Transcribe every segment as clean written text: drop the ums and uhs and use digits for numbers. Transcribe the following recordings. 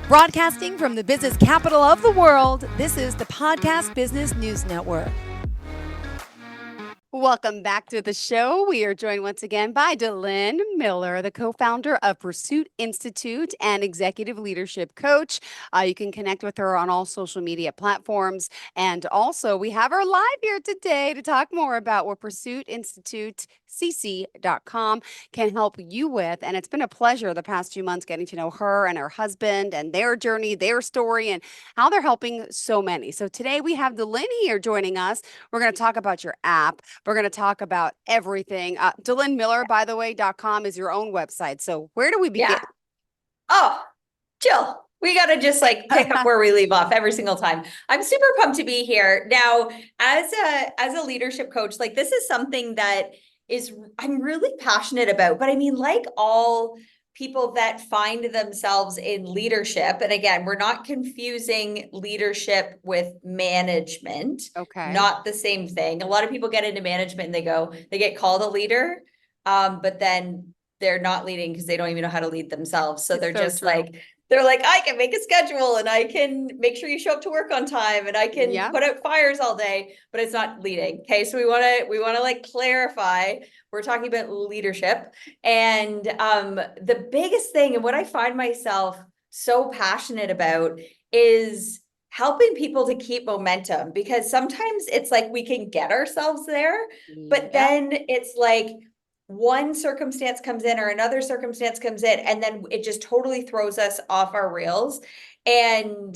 Broadcasting from the business capital of the world, this is the Podcast Business News Network. Welcome back to the show. We are joined once again by Delynn Miller, the co-founder of Pursuit Institute and executive leadership coach. You can connect with her on all social media platforms. And also, we have her live here today to talk more about what Pursuit Institute cc.com can help you with. And it's been a pleasure the past few months getting to know her and her husband and their journey, their story, and how they're helping so many. So today we have Delynn here joining us. We're going to talk about your app. We're going to talk about everything. DelynnMiller, by the way, .com is your own website. So where do we begin? Yeah. Oh, Jill, we got to just like pick up where we leave off every single time. I'm super pumped to be here. Now, as a leadership coach, like this is something that I'm really passionate about. But I mean, like all people that find themselves in leadership, and again, we're not confusing leadership with management. Okay. Not the same thing. A lot of people get into management and they get called a leader, but then they're not leading because they don't even know how to lead themselves. So they're just true. They're like, I can make a schedule and I can make sure you show up to work on time and I can put out fires all day, but it's not leading. Okay. So we want to like clarify, we're talking about leadership. And the biggest thing and what I find myself so passionate about is helping people to keep momentum, because sometimes it's like we can get ourselves there, but then it's like one circumstance comes in or another circumstance comes in, and then it just totally throws us off our rails. And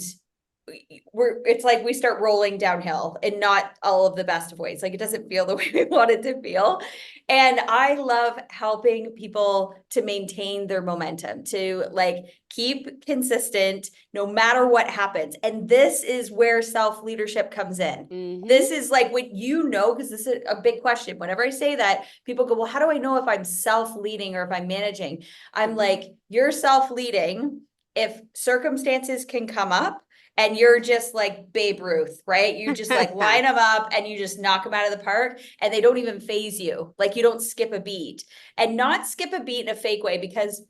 it's like we start rolling downhill in not all of the best of ways. Like it doesn't feel the way we want it to feel. And I love helping people to maintain their momentum, to like keep consistent no matter what happens. And this is where self-leadership comes in. Mm-hmm. This is like what because this is a big question. Whenever I say that, people go, well, how do I know if I'm self-leading or if I'm managing? I'm like, you're self-leading if circumstances can come up and you're just like Babe Ruth, right? You just like line them up and you just knock them out of the park and they don't even phase you. Like you don't skip a beat, and not skip a beat in a fake way. Because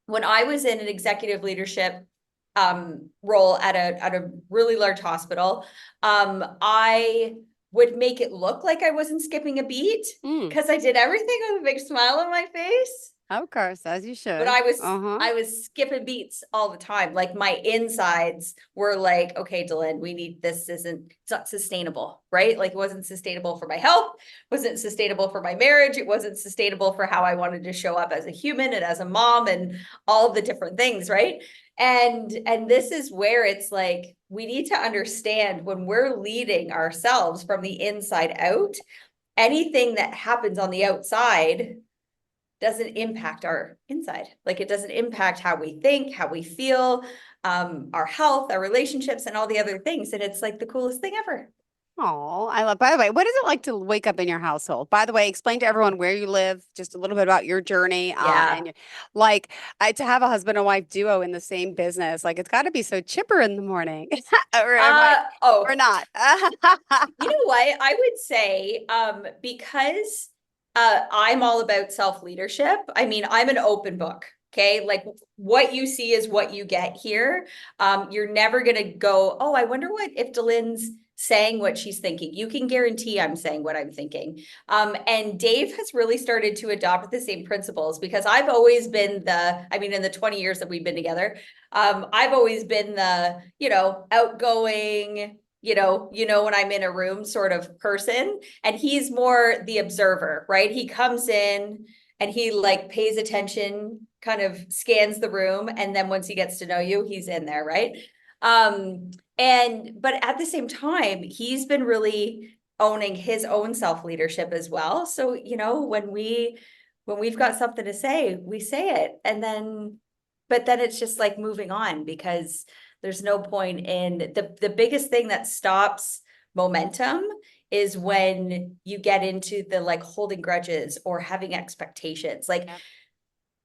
when I was in an executive leadership role at a really large hospital, I would make it look like I wasn't skipping a beat because I did everything with a big smile on my face. Of course, as you should. But I was skipping beats all the time. Like my insides were like, okay, Delynn, it's not sustainable, right? Like it wasn't sustainable for my health, wasn't sustainable for my marriage. It wasn't sustainable for how I wanted to show up as a human and as a mom and all of the different things, right? And this is where it's like, we need to understand when we're leading ourselves from the inside out, anything that happens on the outside doesn't impact our inside. Like it doesn't impact how we think, how we feel, our health, our relationships, and all the other things. And it's like the coolest thing ever. Oh, I love, by the way, what is it like to wake up in your household? By the way, explain to everyone where you live, just a little bit about your journey. And like to have a husband and wife duo in the same business, like it's got to be so chipper in the morning. Or not. You know what? I would say, because I'm all about self-leadership. I mean, I'm an open book. Okay. Like what you see is what you get here. You're never going to go, oh, I wonder what if Delynn's saying what she's thinking. You can guarantee I'm saying what I'm thinking. And Dave has really started to adopt the same principles, because I've always been in the 20 years that we've been together, I've always been the, outgoing, when I'm in a room sort of person, and he's more the observer, right? He comes in and he like pays attention, kind of scans the room. And then once he gets to know you, he's in there. Right. But at the same time, he's been really owning his own self-leadership as well. So, when we've got something to say, we say it. But then it's just like moving on, because there's no point in the biggest thing that stops momentum is when you get into the like holding grudges or having expectations. Like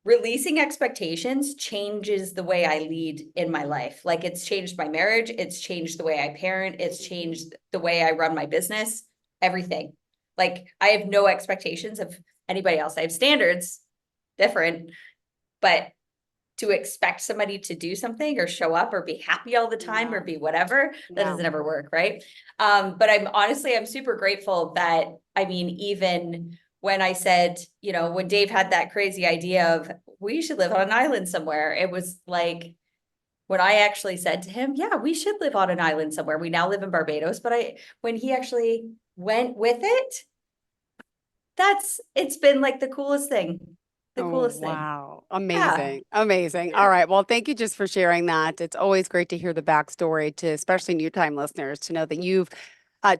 releasing expectations changes the way I lead in my life. Like it's changed my marriage. It's changed the way I parent. It's changed the way I run my business, everything. Like I have no expectations of anybody else. I have standards, different, but to expect somebody to do something or show up or be happy all the time or be whatever, that doesn't ever work, right? But I'm super grateful that, I mean, even when I said, you know, when Dave had that crazy idea of we should live on an island somewhere, it was like, when I actually said to him, yeah, we should live on an island somewhere. We now live in Barbados, but when he actually went with it, it's been like the coolest thing. The Oh, coolest thing. wow. Yeah. Amazing. Amazing. Yeah. All right. Well, thank you just for sharing that. It's always great to hear the backstory to especially new time listeners to know that you've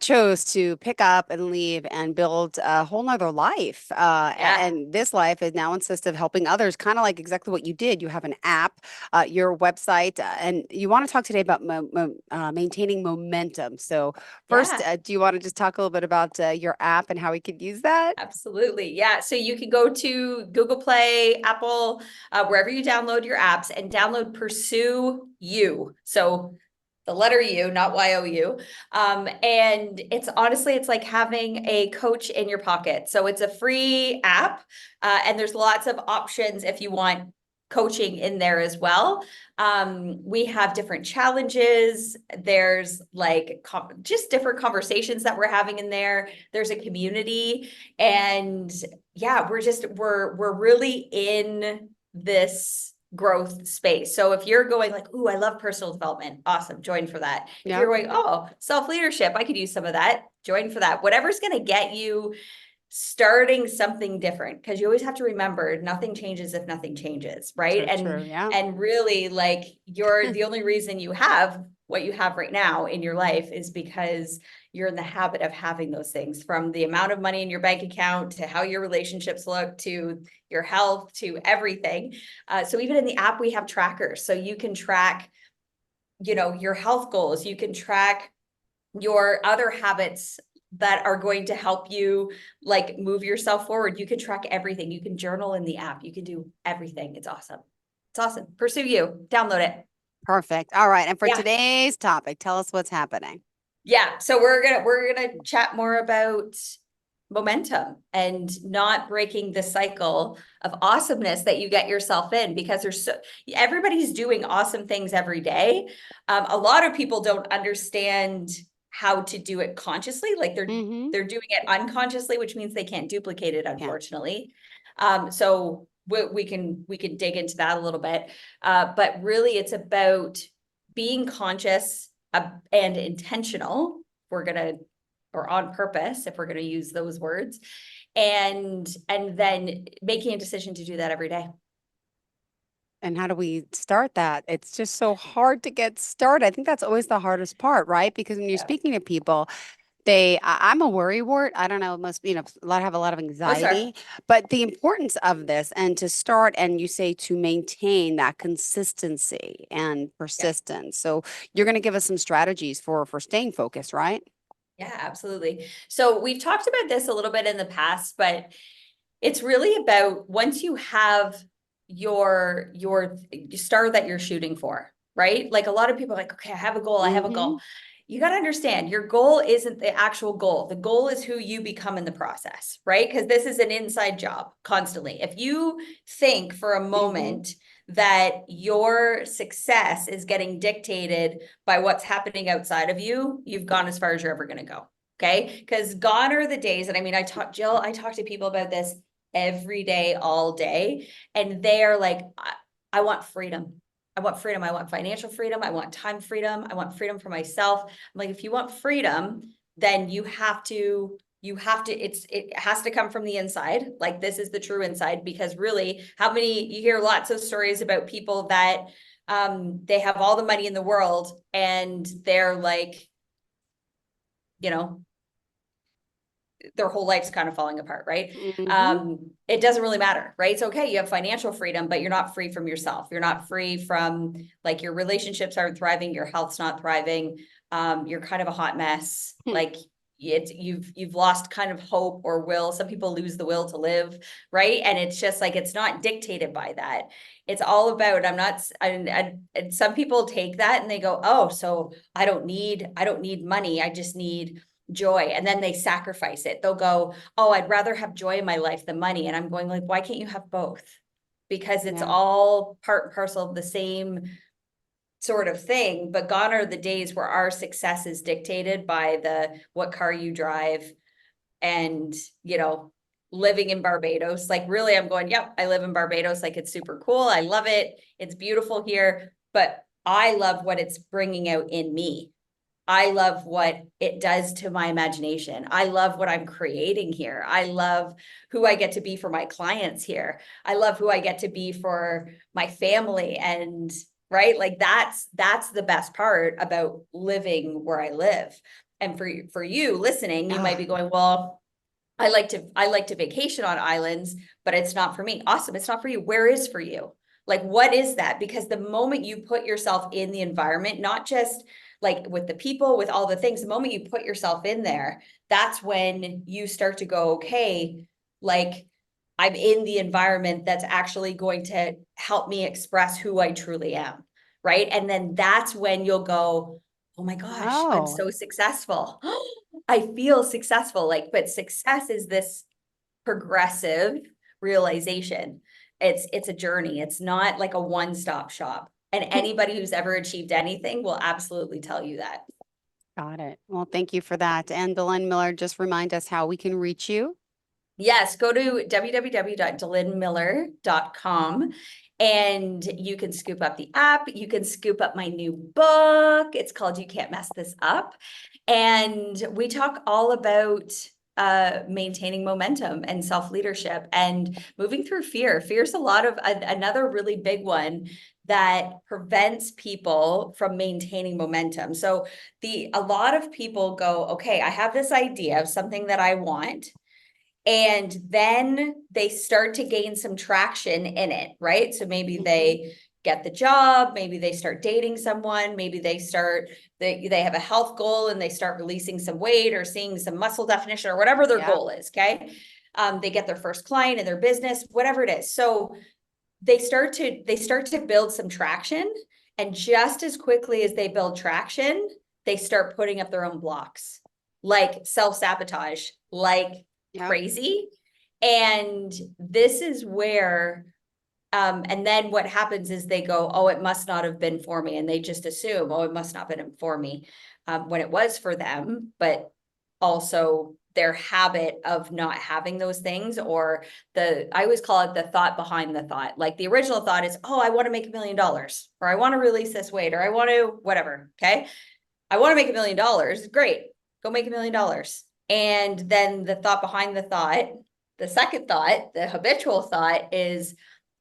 chose to pick up and leave and build a whole nother life. Yeah. And this life is now insists of helping others, kind of like exactly what you did. You have an app, your website, and you want to talk today about maintaining momentum. So, first, Yeah. do you want to just talk a little bit about your app and how we could use that? Absolutely. Yeah. So you can go to Google Play, Apple, wherever you download your apps and download Pursue You. So the letter U, not YOU. And it's honestly, it's like having a coach in your pocket. So it's a free app, and there's lots of options if you want coaching in there as well. We have different challenges. There's like just different conversations that we're having in there. There's a community, and yeah, we're really in this growth space. So if you're going like, ooh, I love personal development, awesome, join for that. If Yeah, you're going, oh, self-leadership, I could use some of that, join for that. Whatever's going to get you starting something different, because you always have to remember nothing changes if nothing changes, right? so true. Yeah. And really, like, you're the only reason you have what you have right now in your life is because you're in the habit of having those things, from the amount of money in your bank account to how your relationships look to your health to everything. So even in the app we have trackers, so you can track, you know, your health goals, you can track your other habits that are going to help you like move yourself forward. You can track everything. You can journal in the app. You can do everything. It's awesome. It's awesome. Pursue You. Download it. Perfect. All right. And for Yeah. today's topic, tell us what's happening. Yeah. So we're gonna chat more about momentum and not breaking the cycle of awesomeness that you get yourself in, because everybody's doing awesome things every day. A lot of people don't understand how to do it consciously, like Mm-hmm. they're doing it unconsciously, which means they can't duplicate it, Yeah. unfortunately. So we can dig into that a little bit, but really it's about being conscious and intentional. We're gonna or on purpose, if we're going to use those words, and then making a decision to do that every day. And how do we start that? It's just so hard to get started. I think that's always the hardest part, right? Because when you're Yeah. speaking to people, I'm a worrywart. I don't know, most, have a lot of Most are. anxiety, but the importance of this and to start, and you say to maintain that consistency and Yeah. persistence. So you're going to give us some strategies for staying focused, right? Yeah, absolutely. So we've talked about this a little bit in the past, but it's really about once you have your star that you're shooting for, right? Like a lot of people are like, okay, I have a goal, I have a Mm-hmm. goal. You got to understand your goal isn't the actual goal. The goal is who you become in the process, right? Because this is an inside job constantly. If you think for a Mm-hmm. moment that your success is getting dictated by what's happening outside of you, you've gone as far as you're ever going to go. Okay. Because gone are the days. And I mean, I talk to people about this every day, all day. And they're like, I want freedom. I want freedom. I want financial freedom. I want time freedom. I want freedom for myself. I'm like, if you want freedom, then it has to come from the inside. Like, this is the true inside, because really, you hear lots of stories about people that they have all the money in the world and they're like, you know, their whole life's kind of falling apart, right? Mm-hmm. It doesn't really matter, right? It's okay, you have financial freedom, but you're not free from yourself. You're not free from, like, your relationships aren't thriving, your health's not thriving. You're kind of a hot mess. Like, you've lost kind of hope or will. Some people lose the will to live, right? And it's just like, it's not dictated by that. It's all about, and some people take that and they go, oh, so I don't need money, I just need joy. And then they sacrifice it. They'll go, oh, I'd rather have joy in my life than money. And I'm going like, why can't you have both? because it's all part and parcel of the same sort of thing. But gone are the days where our success is dictated by what car you drive and, living in Barbados. Like, really, I'm going, yep, I live in Barbados. Like, it's super cool. I love it. It's beautiful here, but I love what it's bringing out in me. I love what it does to my imagination. I love what I'm creating here. I love who I get to be for my clients here. I love who I get to be for my family. And right, like that's the best part about living where I live. And for you listening, you might be going, well, I like to vacation on islands, but it's not for me. Awesome. It's not for you. Where is for you? Like, what is that? Because the moment you put yourself in the environment, not just like with the people, with all the things, the moment you put yourself in there, that's when you start to go, okay, like I'm in the environment that's actually going to help me express who I truly am. Right. And then that's when you'll go, oh my gosh, I'm so successful. I feel successful. Like, but success is this progressive realization. It's a journey. It's not like a one-stop shop. And anybody who's ever achieved anything will absolutely tell you that. Got it. Well, thank you for that. And Delynn Miller, just remind us how we can reach you. Yes, go to www.delynnmiller.com and you can scoop up the app. You can scoop up my new book. It's called You Can't Mess This Up. And we talk all about maintaining momentum and self-leadership and moving through fear. Fear's another really big one that prevents people from maintaining momentum. So a lot of people go, okay, I have this idea of something that I want. And then they start to gain some traction in it, right? So maybe they get the job, maybe they start dating someone, maybe they have a health goal and they start releasing some weight or seeing some muscle definition or whatever their goal is, okay? They get their first client in their business, whatever it is. So they start to build some traction, and just as quickly as they build traction, they start putting up their own blocks, like self-sabotage, like crazy. And this is where and then what happens is they go, oh, it must not have been for me. And they just assume, oh, it must not have been for me, when it was for them, but also their habit of not having those things, or I always call it the thought behind the thought. Like, the original thought is, oh, I want to make $1 million, or I want to release this weight, or I want to whatever. Okay. I want to make $1 million. Great. Go make $1 million. And then the thought behind the thought, the second thought, the habitual thought is,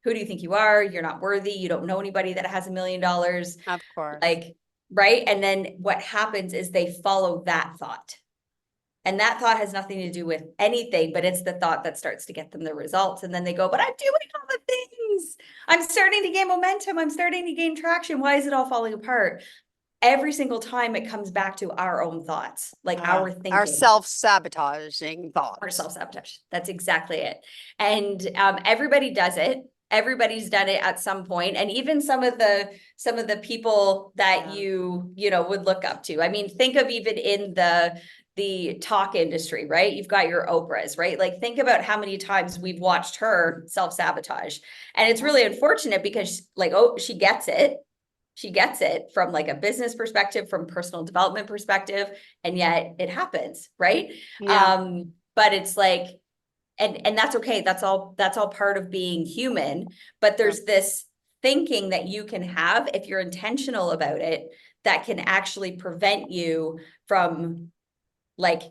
who do you think you are? You're not worthy. You don't know anybody that has $1 million. Of course. Like, right. And then what happens is they follow that thought. And that thought has nothing to do with anything, but it's the thought that starts to get them the results. And then they go, but I'm doing all the things. I'm starting to gain momentum. I'm starting to gain traction. Why is it all falling apart? Every single time it comes back to our own thoughts, like our thinking. Our self-sabotaging thoughts. Our self-sabotage. That's exactly it. And everybody does it. Everybody's done it at some point. And even some of the people that you would look up to. I mean, think of even in the talk industry, right? You've got your Oprahs, right? Like, think about how many times we've watched her self-sabotage. And it's really unfortunate because, like, oh, she gets it. She gets it from like a business perspective, from personal development perspective, and yet it happens, right? But it's like, and that's okay. That's all part of being human. But there's this thinking that you can have if you're intentional about it that can actually prevent you from, like,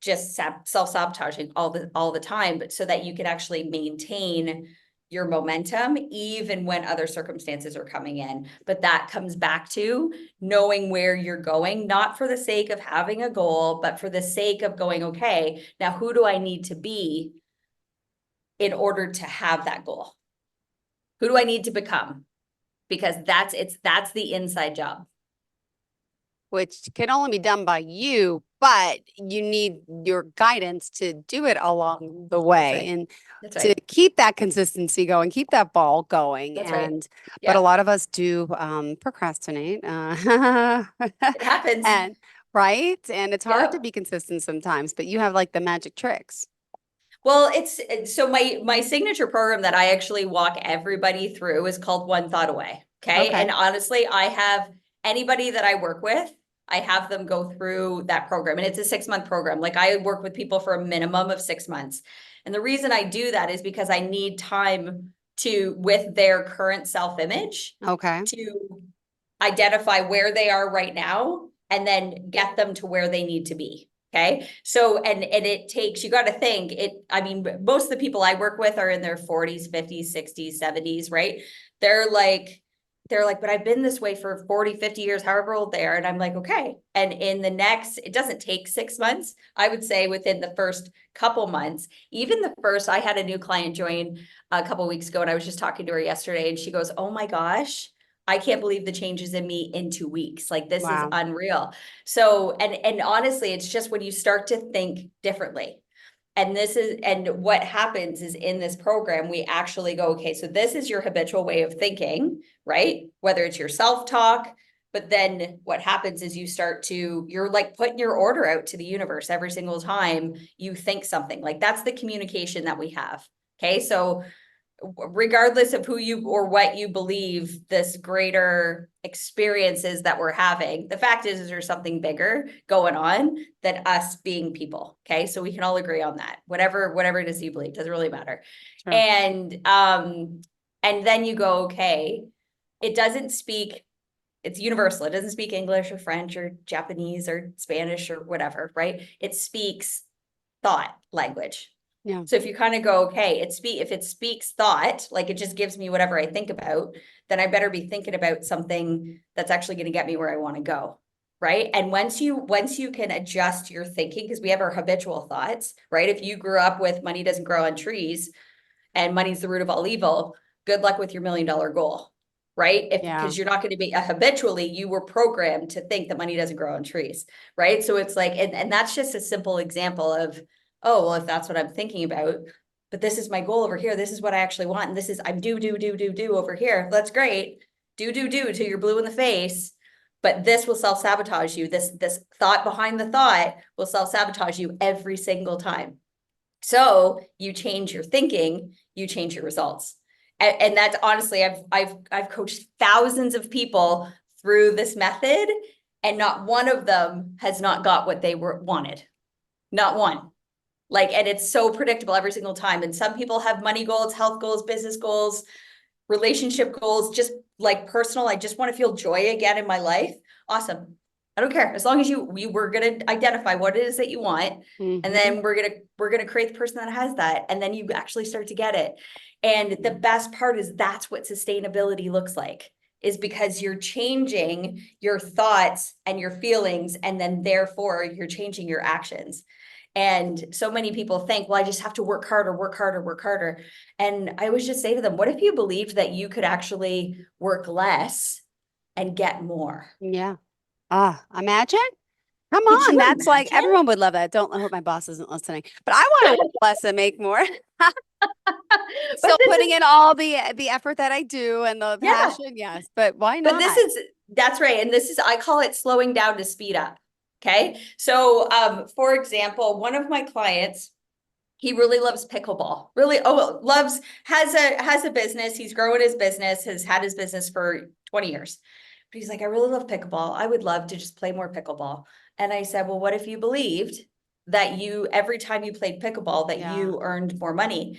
just self-sabotaging all the time, but so that you can actually maintain your momentum even when other circumstances are coming in. But that comes back to knowing where you're going, not for the sake of having a goal, but for the sake of going, okay, now who do I need to be in order to have that goal? Who do I need to become? Because that's the inside job. Which can only be done by you, but you need your guidance to do it along the way. And to keep that consistency going, keep that ball going. But a lot of us do procrastinate. It happens. And it's hard to be consistent sometimes, but you have like the magic tricks. Well, so my signature program that I actually walk everybody through is called One Thought Away. Okay. Okay. And honestly, I have anybody that I work with, I have them go through that program, and it's a 6-month program. Like, I work with people for a minimum of 6 months. And the reason I do that is because I need time with their current self-image, Okay. to identify where they are right now and then get them to where they need to be. Okay. So, and it takes, you got to think I mean, most of the people I work with are in their 40s, 50s, 60s, 70s, right? They're like, but I've been this way for 40, 50 years, however old they are. And I'm like, okay. And it doesn't take 6 months. I would say within the first couple months, even I had a new client join a couple weeks ago, and I was just talking to her yesterday, and she goes, oh my gosh, I can't believe the changes in me in 2 weeks. Like, this is Wow. unreal. So, and honestly, it's just when you start to think differently. And what happens is, in this program, we actually go, okay, so this is your habitual way of thinking, right? Whether it's your self-talk, but then what happens is you're like putting your order out to the universe every single time you think something. Like, that's the communication that we have. Okay. So regardless of who you or what you believe, this greater experiences that we're having, the fact is there's something bigger going on than us being people. Okay. So we can all agree on that. Whatever it is you believe, doesn't really matter. Sure. And then you go, okay, it doesn't speak, it's universal. It doesn't speak English or French or Japanese or Spanish or whatever, right? It speaks thought language. Yeah. So if you kind of go, okay, if it speaks thought, like it just gives me whatever I think about, then I better be thinking about something that's actually going to get me where I want to go. Right. And once you can adjust your thinking, because we have our habitual thoughts, right? If you grew up with money doesn't grow on trees and money's the root of all evil, good luck with your $1 million goal. Right. Yeah. Because you're not going to be habitually, you were programmed to think that money doesn't grow on trees. Right. So it's like, and that's just a simple example of, oh, well, if that's what I'm thinking about, but this is my goal over here. This is what I actually want. And this is, I'm do over here. That's great. Do till you're blue in the face. But this will self-sabotage you. This thought behind the thought will self-sabotage you every single time. So you change your thinking, you change your results. And that's honestly, I've coached thousands of people through this method, and not one of them has not got what they wanted. Not one. Like, and it's so predictable every single time. And some people have money goals, health goals, business goals, relationship goals, just like personal. I just want to feel joy again in my life. Awesome. I don't care. As long as we're going to identify what it is that you want. Mm-hmm. And then we're going to create the person that has that. And then you actually start to get it. And the best part is that's what sustainability looks like, is because you're changing your thoughts and your feelings, and then therefore you're changing your actions. And so many people think, well, I just have to work harder, work harder, work harder. And I always just say to them, what if you believed that you could actually work less and get more? Yeah. Imagine. Come Could on. you That's like imagine? everyone would love that. I hope my boss isn't listening. But I want to work less and make more. But Still putting in all the effort that I do and the yeah, passion. Yes, but why but not? that's right. And I call it slowing down to speed up. Okay. So, for example, one of my clients, he really loves pickleball. Really, has a business. He's growing his business, has had his business for 20 years. But he's like, I really love pickleball. I would love to just play more pickleball. And I said, well, what if you believed that every time you played pickleball, that you earned more money?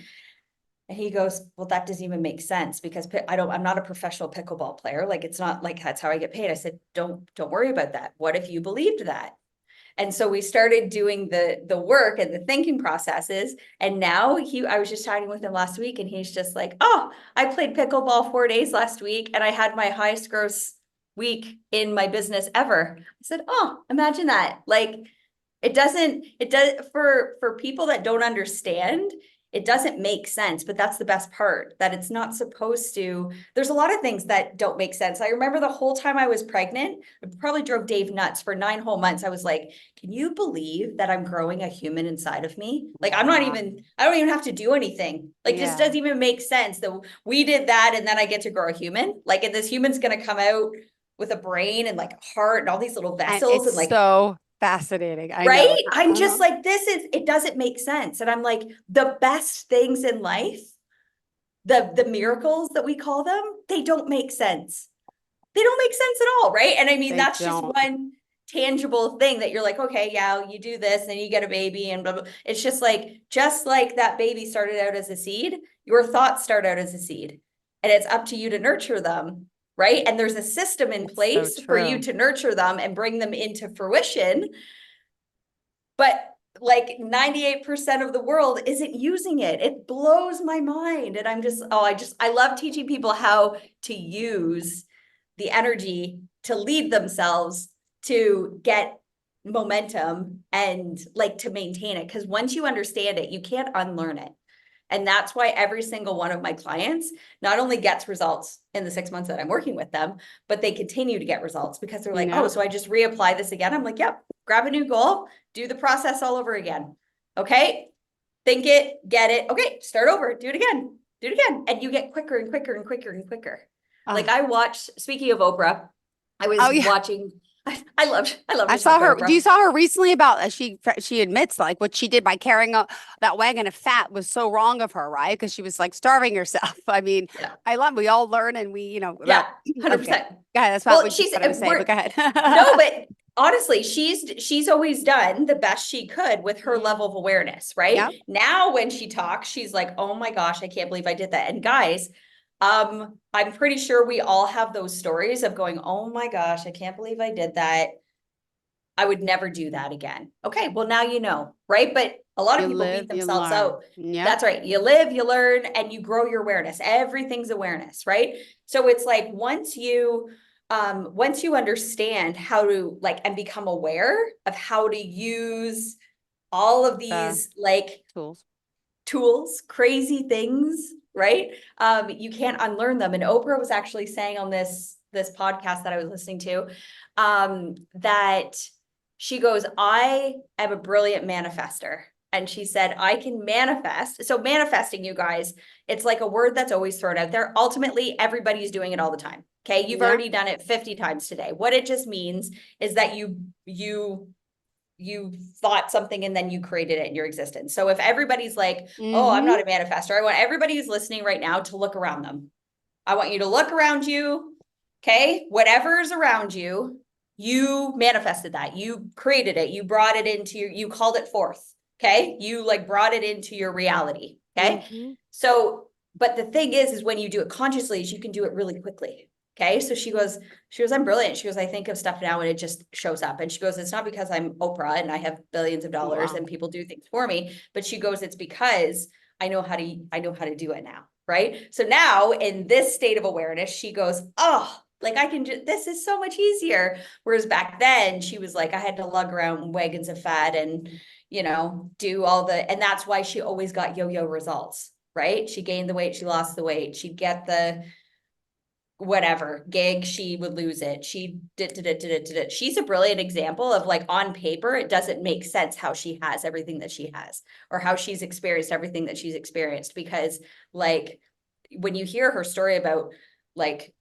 And he goes, well, that doesn't even make sense, because I'm not a professional pickleball player. Like, it's not like that's how I get paid. I said, don't worry about that. What if you believed that? And so we started doing the work and the thinking processes. And now I was just chatting with him last week, and he's just like, oh, I played pickleball 4 days last week, and I had my highest gross week in my business ever. I said, oh, imagine that. Like, it does for people that don't understand, it doesn't make sense, but that's the best part, that it's not supposed to. There's a lot of things that don't make sense. I remember the whole time I was pregnant, it probably drove Dave nuts for 9 whole months. I was like, can you believe that I'm growing a human inside of me? Like, I don't even have to do anything. Like, this doesn't even make sense that we did that, and then I get to grow a human. Like, and this human's going to come out with a brain and like a heart and all these little vessels, It's and like, so Fascinating. I know. Right? I'm just like, it doesn't make sense. And I'm like, the best things in life, the miracles that we call them, they don't make sense. They don't make sense at all, right? And I mean, They that's just don't. one tangible thing that you're like, okay, yeah, you do this, and then you get a baby, and blah, blah. It's just like that baby started out as a seed, your thoughts start out as a seed, and it's up to you to nurture them, right? And there's a system in It's so place for you true. to nurture them and bring them into fruition. But like 98% of the world isn't using it. It blows my mind. And I'm just, I love teaching people how to use the energy to lead themselves, to get momentum, and like to maintain it. Because once you understand it, you can't unlearn it. And that's why every single one of my clients not only gets results in the 6 months that I'm working with them, but they continue to get results because they're like, oh, so I just reapply this again. I'm like, yep, grab a new goal, do the process all over again. Okay. Think it, get it. Okay. Start over, do it again, do it again. And you get quicker and quicker and quicker and quicker. Like I watched, speaking of Oprah, I was Oh yeah. watching, I love I to saw talk her. about You Oprah. saw her recently about she admits like what she did by carrying that wagon of fat was so wrong of her, right? Because she was like starving herself. I mean, Yeah. I love we all learn and we, Yeah. about okay. 100%. Go ahead. That's not Well, what you she's, wanted to say, but go ahead. no, but honestly, she's always done the best she could with her Mm, level of awareness, yep. right? Now when she talks, she's like, "Oh my gosh, I can't believe I did that." And guys, I'm pretty sure we all have those stories of going, "Oh my gosh, I can't believe I did that. I would never do that again." Okay, well now you know, right? But a lot of You people beat live, you themselves learn. out. Yep. That's right. You live, you learn, and you grow your awareness. Everything's awareness, right? So it's like once you understand how to like and become aware of how to use all of The these like tools. tools, crazy things, right? You can't unlearn them. And Oprah was actually saying on this podcast that I was listening to, that she goes, I am a brilliant manifester. And she said, I can manifest. So manifesting, you guys, it's like a word that's always thrown out there. Ultimately, everybody's doing it all the time. Okay. You've Yeah. already done it 50 times today. What it just means is that you thought something and then you created it in your existence. So if everybody's like, oh, I'm Mm-hmm. not a manifestor, I want everybody who's listening right now to look around them. I want you to look around you. Okay. Whatever is around you, you manifested that. You created it. You brought it into you called it forth. Okay. You like brought it into your reality. Okay. Mm-hmm. So, but the thing is when you do it consciously, is you can do it really quickly. Okay. So she goes, I'm brilliant. She goes, I think of stuff now and it just shows up. And she goes, it's not because I'm Oprah and I have billions of dollars Wow. and people do things for me, but she goes, it's because I know how to do it now. Right. So now in this state of awareness, she goes, oh, like I can do this is so much easier. Whereas back then she was like, I had to lug around wagons of fat and, do all and that's why she always got yo-yo results, right? She gained the weight, she lost the weight, she'd get the whatever gig, she would lose it. She did. She's a brilliant example of like on paper, it doesn't make sense how she has everything that she has or how she's experienced everything that she's experienced because like when you hear her story about like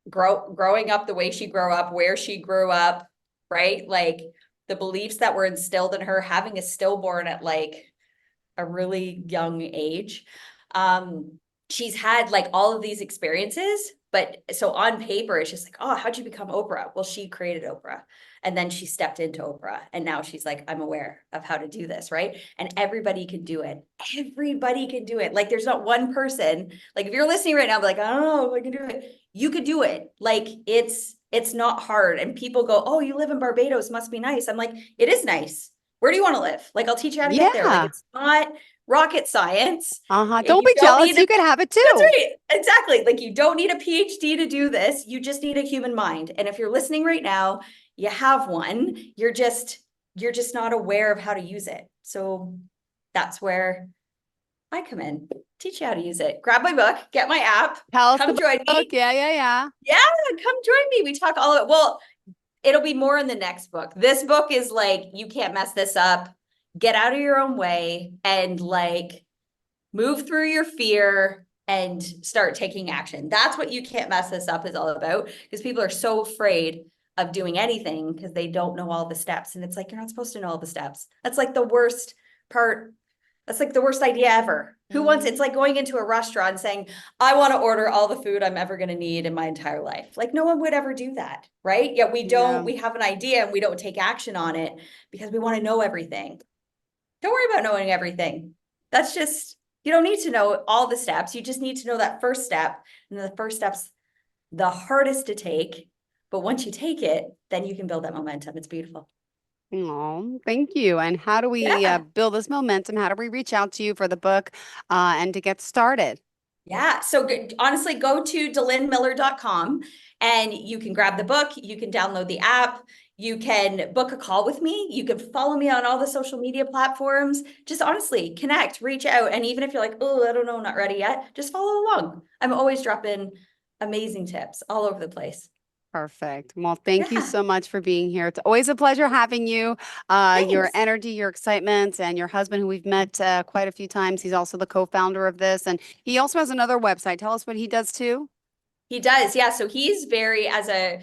growing up the way she grew up, where she grew up, right? Like the beliefs that were instilled in her, having a stillborn at like a really young age. She's had like all of these experiences, but so on paper, it's just like, oh, how'd you become Oprah? Well, she created Oprah and then she stepped into Oprah. And now she's like, I'm aware of how to do this, right? And everybody can do it. Everybody can do it. Like there's not one person, like if you're listening right now, like, I don't know if I can do it. You could do it. Like it's not hard. And people go, oh, you live in Barbados, must be nice. I'm like, it is nice. Where do you want to live? Like, I'll teach you how to get there. Like, Yeah. it's not rocket science. Uh-huh. Don't You be don't jealous. need a, You could have it that's too. right. Exactly. Like, you don't need a PhD to do this. You just need a human mind. And if you're listening right now, you have one. You're just not aware of how to use it. So that's where I come in, teach you how to use it. Grab my book, get my app, Tell us the come join book. me. Yeah, yeah, yeah. Yeah, come join me. We talk all of it. Well, it'll be more in the next book. This book is like, you can't mess this up. Get out of your own way and like move through your fear and start taking action. That's what you can't mess this up is all about because people are so afraid of doing anything because they don't know all the steps. And it's like, you're not supposed to know all the steps. That's like the worst part. That's like the worst idea ever. Who wants, it's like going into a restaurant and saying, I want to order all the food I'm ever going to need in my entire life. Like no one would ever do that, right? Yet we don't, we have an idea and we don't take action on it because we want to know everything. Don't worry about knowing everything. That's just, you don't need to know all the steps. You just need to know that first step. And the first step's the hardest to take. But once you take it, then you can build that momentum. It's beautiful. Oh, thank you. And how do we build this momentum? How do we reach out to you for the book and to get started? Yeah. So honestly, go to DelynMiller.com and you can grab the book. You can download the app. You can book a call with me. You can follow me on all the social media platforms. Just honestly connect, reach out. And even if you're like, oh, I don't know, not ready yet, just follow along. I'm always dropping amazing tips all over the place. Perfect. Well, thank you so much for being here. It's always a pleasure having you. Your energy, your excitement, and your husband, who we've met quite a few times. He's also the co-founder of this. And he also has another website. Tell us what he does too. He does. Yeah. So he's very, as a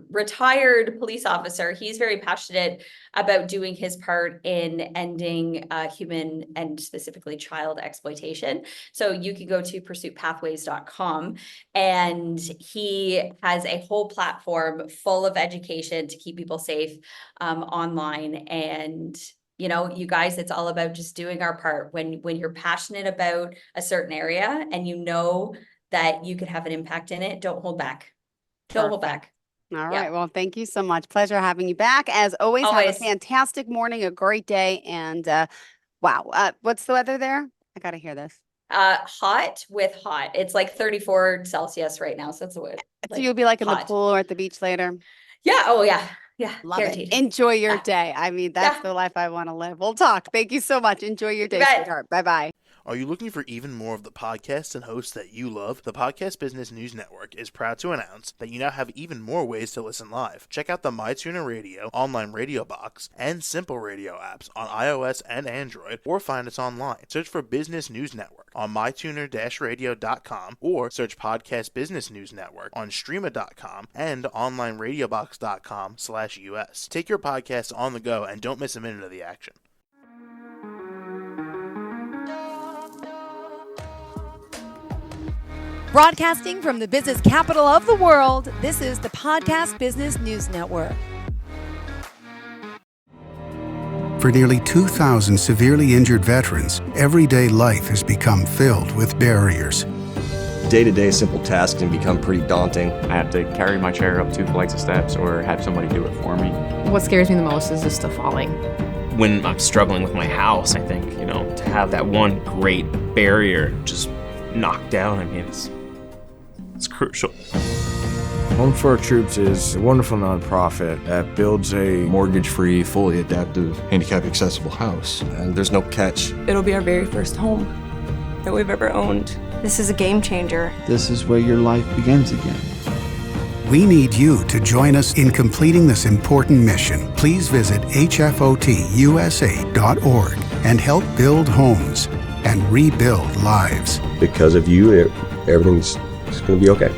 retired police officer, he's very passionate about doing his part in ending human and specifically child exploitation. So you can go to pursuitpathways.com and he has a whole platform full of education to keep people safe online. And you know, you guys, it's all about just doing our part. When you're passionate about a certain area and you know that you could have an impact in it, don't hold back. Don't hold back. All right. Well, thank you so much. Pleasure having you back. As always, have a fantastic morning, a great day. And wow, what's the weather there? I got to hear this. Hot with hot. It's like 34 Celsius right now. So it's a weird. So you'll be like in the pool or at the beach later? Yeah. Oh, yeah. Yeah. Love it. Enjoy your day. I mean, that's the life I want to live. We'll talk. Thank you so much. Enjoy your day, sweetheart. Bye-bye. Are you looking for even more of the podcasts and hosts that you love? The Podcast Business News Network is proud to announce that you now have even more ways to listen live. Check out the MyTuner Radio, online radio box, and Simple Radio apps on iOS and Android, or find us online. Search for Business News Network on mytuner-radio.com or search Podcast Business News Network on streama.com and onlineradiobox.com/US. Take your podcast on the go and don't miss a minute of the action. Broadcasting from the business capital of the world, this is the Podcast Business News Network. For nearly 2,000 severely injured veterans, everyday life has become filled with barriers. Day-to-day simple tasks can become pretty daunting. I have to carry my chair up 2 flights of steps or have somebody do it for me. What scares me the most is just the falling. When I'm struggling with my house, I think, to have that one great barrier just knocked down, I mean, it's crucial. Home for Our Troops is a wonderful nonprofit that builds a mortgage-free, fully adaptive, handicap-accessible house. And there's no catch. It'll be our very first home that we've ever owned. This is a game changer. This is where your life begins again. We need you to join us in completing this important mission. Please visit hfotusa.org and help build homes and rebuild lives. Because of you, everything's going to be okay.